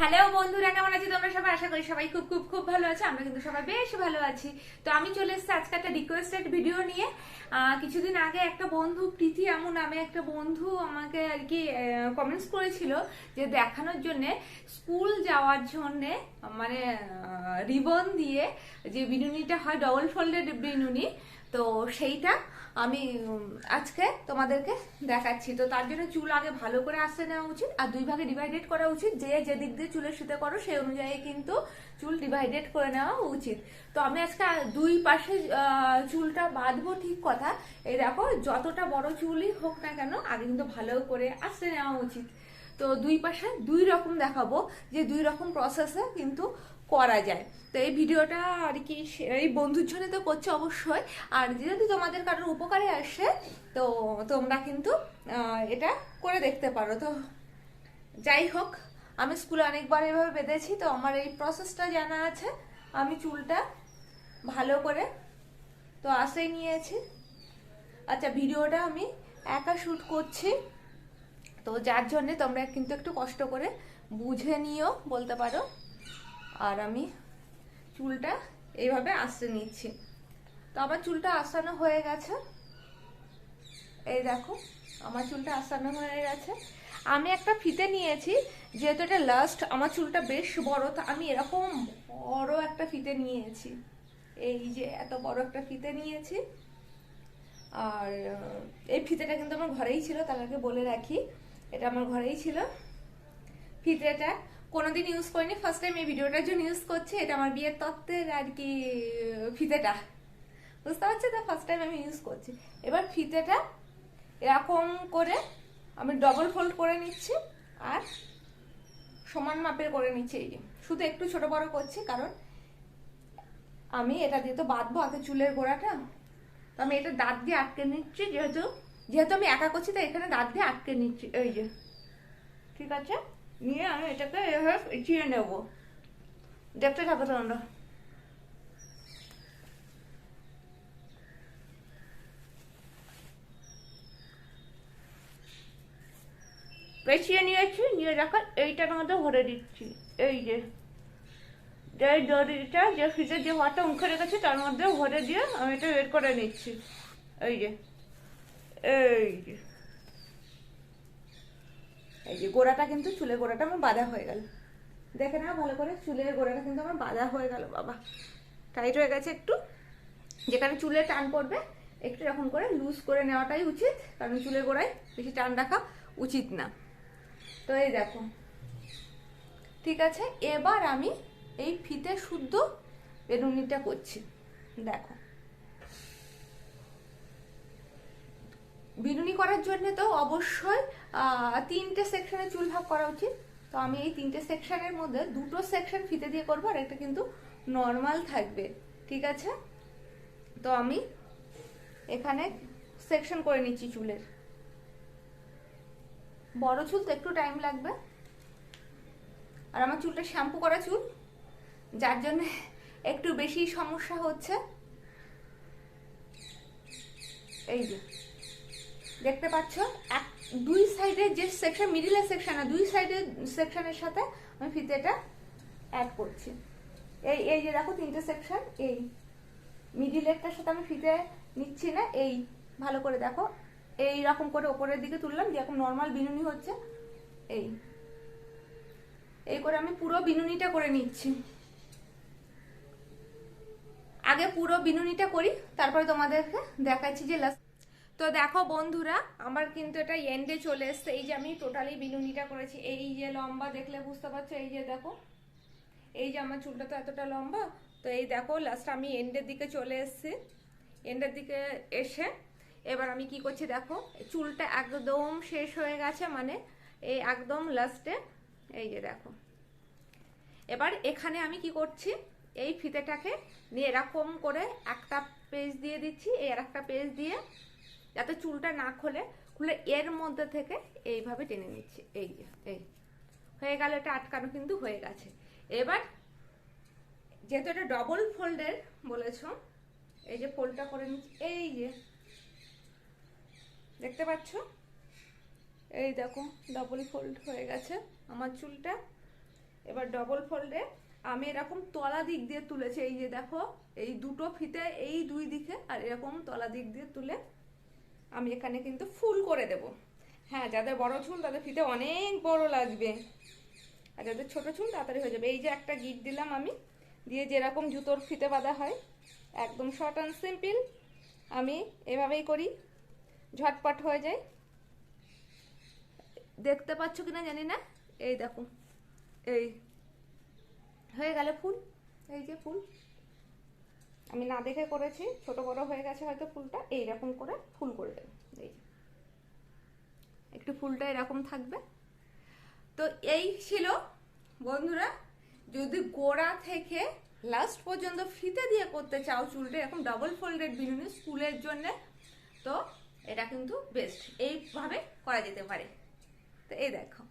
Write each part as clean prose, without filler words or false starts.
Hello বন্ধুরা, কেমন আছি তোমরা সবাই? আশা করি সবাই খুব খুব খুব ভালো আছে। আমরা কিন্তু সবাই বেশ ভালো আছি। তো আমি চলে এসেছি আজকে একটা রিকোয়েস্টেড ভিডিও নিয়ে। কিছুদিন আগে একটা বন্ধু, প্রীতি আমু নামে একটা বন্ধু আমাকে আর কি কমেন্টস করেছিল যে দেখানোর জন্যে স্কুল যাওয়ার জন্যে মানে রিবন দিয়ে যে বিনুনিটা হয়, ডবল ফোল্ডেড বিনুনি, তো সেইটা আমি আজকে তোমাদেরকে দেখাচ্ছি। তো তার জন্য চুল আগে ভালো করে আঁচড়ে নেওয়া উচিত, আর দুই ভাগে ডিভাইডেড করা উচিত। যে যেদিক দিয়ে চুলের সুতে করো সেই অনুযায়ী কিন্তু চুল ডিভাইডেড করে নেওয়া উচিত। তো আমি আজকে দুই পাশে চুলটা বাঁধবো, ঠিক কথা। এই দেখো, যতটা বড় চুলই হোক না কেন আগে কিন্তু ভালো করে আঁচড়ে নেওয়া উচিত। তো দুই পাশে দুই রকম দেখাবো, যে দুই রকম প্রসেসে কিন্তু করা যায়। তো এই ভিডিওটা আর কি এই বন্ধুর জন্য তো করছে অবশ্যই, আর যদি তোমাদের কারোর উপকারে আসে তো তোমরা কিন্তু এটা করে দেখতে পারো। তো যাই হোক, আমি স্কুলে অনেকবার এভাবে বেঁধেছি, তো আমার এই প্রসেসটা জানা আছে। আমি চুলটা ভালো করে তো আঁচড়ে নিয়েছি। আচ্ছা, ভিডিওটা আমি একা শ্যুট করছি, তো যার জন্যে তোমরা কিন্তু একটু কষ্ট করে বুঝে নিও বলতে পারো। আর আমি চুলটা এইভাবে আঁচড়ে নিচ্ছি। তো আমার চুলটা আঁচড়ানো হয়ে গেছে, এই দেখো আমার চুলটা আঁচড়ানো হয়ে গেছে। আমি একটা ফিতে নিয়েছি, যেহেতু এটা লাস্ট, আমার চুলটা বেশ বড়, তো আমি এরকম বড় একটা ফিতে নিয়েছি। এই যে এত বড় একটা ফিতে নিয়েছি। আর এই ফিতেটা কিন্তু আমার ঘরেই ছিল, তার আগে বলে রাখি, এটা আমার ঘরেই ছিল। ফিতেটা কোনোদিন ইউজ করিনি, ফার্স্ট টাইম এই ভিডিওটার জন্য ইউজ করছি। এটা আমার বিয়ের তত্ত্বের আর কি ফিতেটা, বুঝতে পারছি তো, ফার্স্ট টাইম আমি ইউজ করছি। এবার ফিতেটা এরকম করে আমি ডবল ফোল্ড করে নিচ্ছি, আর সমান মাপের করে নিচ্ছি। এই যে শুধু একটু ছোট বড় করছি, কারণ আমি এটা দিয়ে তো বাঁধবো আগে চুলের গোড়াটা। তো আমি এটা দাঁত দিয়ে আটকে নিচ্ছি, যেহেতু যেহেতু আমি একা করছি, তাই এখানে দাঁত দিয়ে আটকে নিচ্ছি। এই যে ঠিক আছে, নিয়ে আমি এটাকে এভাবে চিয়ে নেবো। দেখতে থাকো তোমরা। পেঁচিয়ে নিয়েছি, নিয়ে দেখো এইটার মধ্যে ভরে দিচ্ছি। এই যে এই দড়িটা, যে ফিতে যে হাতটা মুখে রেখেছি তার মধ্যে ভরে দিয়ে আমি এটা বের করে নিচ্ছি। এই যে এই যে এই যে গোড়াটা কিন্তু, চুলের গোড়াটা আমার বাঁধা হয়ে গেল। দেখে না ভালো করে, চুলের গোড়াটা কিন্তু আমার বাঁধা হয়ে গেল। বাবা, টাইট হয়ে গেছে একটু। যেখানে চুলে টান পড়বে একটু এরকম করে লুজ করে নেওয়াটাই উচিত, কারণ চুলের গোড়ায় বেশি টান রাখা উচিত না। তো এই দেখো, ঠিক আছে। এবার আমি এই ফিতে শুদ্ধ বেনুনিটা করছি। দেখো, বিনুনি করার জন্য তো অবশ্যই তিনটে সেকশনে চুল ভাগ করা উচিত। তো আমি এই তিনটে সেকশনের মধ্যে দুটো সেকশন ফিতে দিয়ে করবো, আর একটা কিন্তু নর্মাল থাকবে, ঠিক আছে। তো আমি এখানে সেকশন করে নিচ্ছি চুলের। বড় চুল তো একটু টাইম লাগবে, আর আমার চুলটা শ্যাম্পু করা চুল, যার জন্য একটু বেশি সমস্যা হচ্ছে। এই যে দেখতে পাচ্ছ, দুই সাইডের যে সেকশন, মিডিলের সেকশন, দুই সাইডের সেকশনের সাথে আমি ফিতেটা অ্যাড করছি। এই এই যে দেখো তিনটে সেকশন, এই মিডিলেরটার সাথে আমি ফিতে নিচ্ছি না। এই ভালো করে দেখো, এই রকম করে ওপরের দিকে তুললাম, যেরকম নর্মাল বিনুনি হচ্ছে। এই এই করে আমি পুরো বিনুনিটা করে নিচ্ছি। আগে পুরো বিনুনিটা করি, তারপরে তোমাদেরকে দেখাচ্ছি যে লাস্ট। তো দেখো বন্ধুরা, আমার কিন্তু এটা এন্ডে চলে এসছে। এই যে আমি টোটালি বিনুনিটা করেছি। এই যে লম্বা দেখলে বুঝতে পারছো, এই যে দেখো, এই যে আমার চুলটা তো এতটা লম্বা। তো এই দেখো লাস্ট আমি এন্ডের দিকে চলে এসেছি। এন্ডের দিকে এসে এবার আমি কি করছি দেখো, চুলটা একদম শেষ হয়ে গেছে, মানে এই একদম লাস্টে। এই যে দেখো, এবার এখানে আমি কি করছি, এই ফিতেটাকে নিয়ে এরকম করে একটা পেজ দিয়ে দিচ্ছি, এই আর একটা পেজ দিয়ে, যাতে চুলটা না খোলে, খুলে এর মধ্যে থেকে এইভাবে টেনে নিচ্ছি। এই যে এই হয়ে গেল, এটা আটকানো কিন্তু হয়ে গেছে। এবার যেহেতু এটা ডবল ফোল্ডের বলেছ, এই যে ফোল্ডটা করে নিচ্ছি। এই যে দেখতে পাচ্ছ, এই দেখো ডবল ফোল্ড হয়ে গেছে আমার চুলটা। এবার ডবল ফোল্ডে আমি এরকম তলা দিক দিয়ে তুলেছি, এই যে দেখো এই দুটো ফিতে এই দুই দিকে, আর এরকম তলা দিক দিয়ে তুলে আমি এখানে কিন্তু ফুল করে দেব। হ্যাঁ, যাদের বড় চুল তাদের ফিতে অনেক বড় লাগবে, আর যাদের ছোট চুল তাড়াতাড়ি হয়ে যাবে। এই যে একটা গিট দিলাম আমি, দিয়ে যেরকম জুতোর ফিতে বাঁধা হয় একদম শর্ট অ্যান্ড সিম্পল, আমি এভাবেই করি, ঝটপট হয়ে যায়। দেখতে পাচ্ছ কিনা জানি না, এই দেখো এই হয়ে গেল ফুল। এই যে ফুল আমি না দেখে করেছি, ছোট বড় হয়ে গেছে হয়তো ফুলটা, এইরকম করে ফুল করে দেবে। এই একটু ফুলটা এরকম থাকবে। তো এই ছিল বন্ধুরা, যদি গোড়া থেকে লাস্ট পর্যন্ত ফিতে দিয়ে করতে চাও চুলটা এরকম ডাবল ফোল্ডেড বিনুনি স্কুলের জন্য, তো এটা কিন্তু বেস্ট, এইভাবে করা যেতে পারে। তো এই দেখো,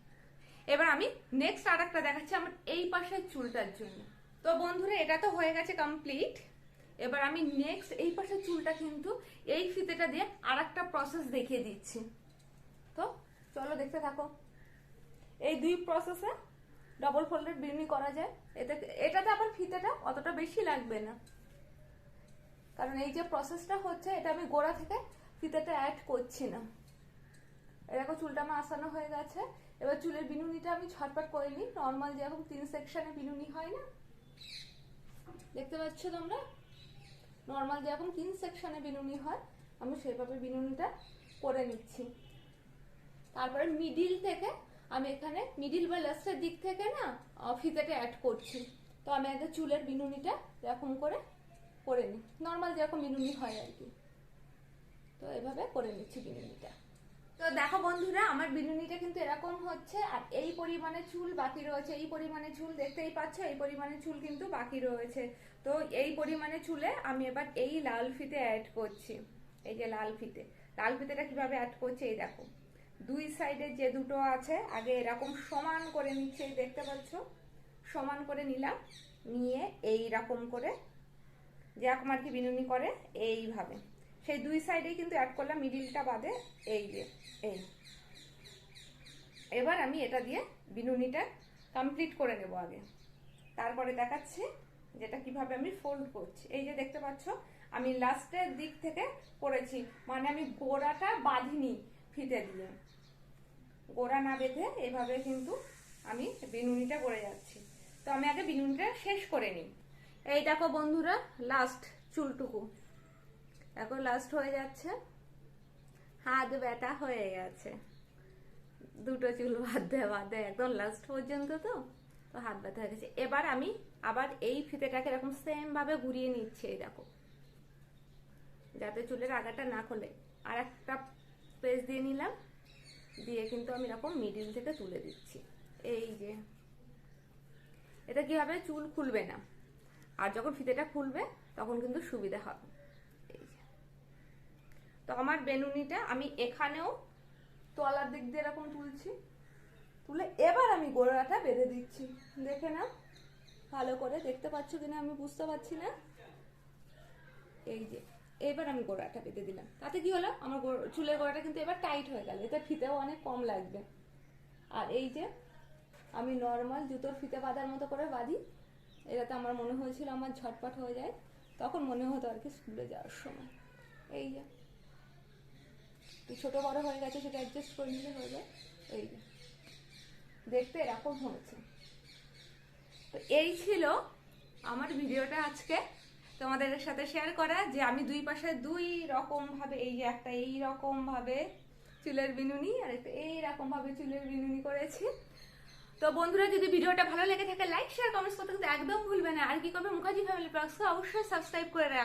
এবার আমি নেক্সট আর একটা দেখাচ্ছি আমার এই পাশের চুলটার জন্য। তো বন্ধুরা এটা তো হয়ে গেছে কমপ্লিট। এবার আমি নেক্সট এই পাশের চুলটা কিন্তু এই ফিতেটা দিয়ে আর একটা প্রসেস দেখিয়ে দিচ্ছি। তো চলো দেখতে থাকো। এই দুই প্রসেসে ডবল ফোল্ডেড বিনুনি করা যায়। এটাতে আবার ফিতেটা অতটা বেশি লাগবে না, কারণ এই যে প্রসেসটা হচ্ছে এটা আমি গোড়া থেকে ফিতেটা অ্যাড করছি না। এরকম চুলটা আমার আসানো হয়ে গেছে। এবার চুলের বিনুনিটা আমি ঝটপট করে নিই, নর্মাল যেরকম 3 সেকশনে বিনুনি হয় না, দেখতে পাচ্ছ তোমরা, নর্মাল যেরকম 3 সেকশনে বিনুনি হয় আমি সেইভাবে বিনুনিটা করে নিচ্ছি। তারপরে মিডিল থেকে আমি এখানে মিডিল বা লাস্টের দিক থেকে না ফিতেটা অ্যাড করছি। তো আমি আগে চুলের বিনুনিটা এরকম করে নিই, নর্মাল যেরকম বিনুনি হয় আর কি। তো এভাবে করে নিচ্ছি বিনুনিটা। তো দেখো বন্ধুরা, আমার বিনুনিটা কিন্তু এরকম হচ্ছে, আর এই পরিমাণে চুল বাকি রয়েছে, এই পরিমাণে চুল দেখতেই পাচ্ছ, এই পরিমাণে চুল কিন্তু বাকি রয়েছে। তো এই পরিমাণে চুলে আমি এবার এই লাল ফিতে অ্যাড করছি। এই যে লাল ফিতেটা কিভাবে অ্যাড করছি, এই দেখো দুই সাইডে যে দুটো আছে আগে এরকম সমান করে নিচ্ছে, এই দেখতে পাচ্ছ, সমান করে নিলাম, নিয়ে এইরকম করে যেরকম আর কি বিনুনি করে এইভাবে সেই দুই সাইডেই কিন্তু অ্যাড করলাম, মিডিলটা বাদে। এই যে এই এবার আমি এটা দিয়ে বিনুনিটা কমপ্লিট করে নেব আগে, তারপরে দেখাচ্ছি যেটা কিভাবে আমি ফোল্ড করছি। এই যে দেখতে পাচ্ছ আমি লাস্টের দিক থেকে করেছি, মানে আমি গোড়াটা বাঁধিনি ফিতে দিয়ে, গোড়া না বেঁধে এভাবে কিন্তু আমি বিনুনিটা করে যাচ্ছি। তো আমি আগে বিনুনিটা শেষ করে নিই। এই দেখো বন্ধুরা, লাস্ট চুলটুকু এখন লাস্ট হয়ে যাচ্ছে, হাত ব্যথা হয়ে গেছে, দুটো চুল বাঁধতে একদম লাস্ট পর্যন্ত। তো হাত ব্যথা হয়ে গেছে। এবার আমি আবার এই ফিতেটাকে এরকম সেম ভাবে ঘুরিয়ে নিচ্ছি, এই দেখো, যাতে চুলের আগাটা না খোলে। আর একটা পেজ দিয়ে নিলাম, দিয়ে কিন্তু আমি এরকম মিডিল থেকে তুলে দিচ্ছি। এই যে এটা কি হবে, চুল খুলবে না, আর যখন ফিতেটা খুলবে তখন কিন্তু সুবিধা হবে। এই যে, তো আমার বেনুনিটা আমি এখানেও তলার দিক দিয়ে এরকম তুলছি, তুলে এবার আমি গোড়াটা বেঁধে দিচ্ছি। দেখে নাও ভালো করে, দেখতে পাচ্ছ কিনা আমি বুঝতে পারছি না। এই যে এবার আমি গোড়াটা বেঁধে দিলাম, তাতে কি হলো, আমার চুলের গোড়াটা কিন্তু এবার টাইট হয়ে গেল, এতে ফিতেও অনেক কম লাগবে। আর এই যে আমি নর্মাল জুতোর ফিতে বাঁধার মতো করে বাঁধি, এটাতে আমার মনে হয়েছিল আমার ঝটপট হয়ে যায়, তখন মনে হতো আর কি স্কুলে যাওয়ার সময়। এই যে ছোট বড় হয়ে গেছে সেটা অ্যাডজাস্ট করে নিলে হয়ে যায়। এই যে দেখতে এরকম হয়েছে। তো এই ছিল আমার ভিডিওটা আজকে তোমাদের সাথে শেয়ার করা, যে আমি দুই পাশে দুই রকম ভাবে, এই যে একটা এই রকম ভাবে চুলের বিনুনি আর একটা এইরকম ভাবে চুলের বিনুনি করেছি। তো বন্ধুরা, যদি ভিডিওটা ভালো লেগে থাকে লাইক শেয়ার কমেন্টস করতে কিন্তু একদম ভুলবে না। আর কি করবে, মুখার্জি ফ্যামিলি ব্লগসকে অবশ্যই সাবস্ক্রাইব করে রাখ।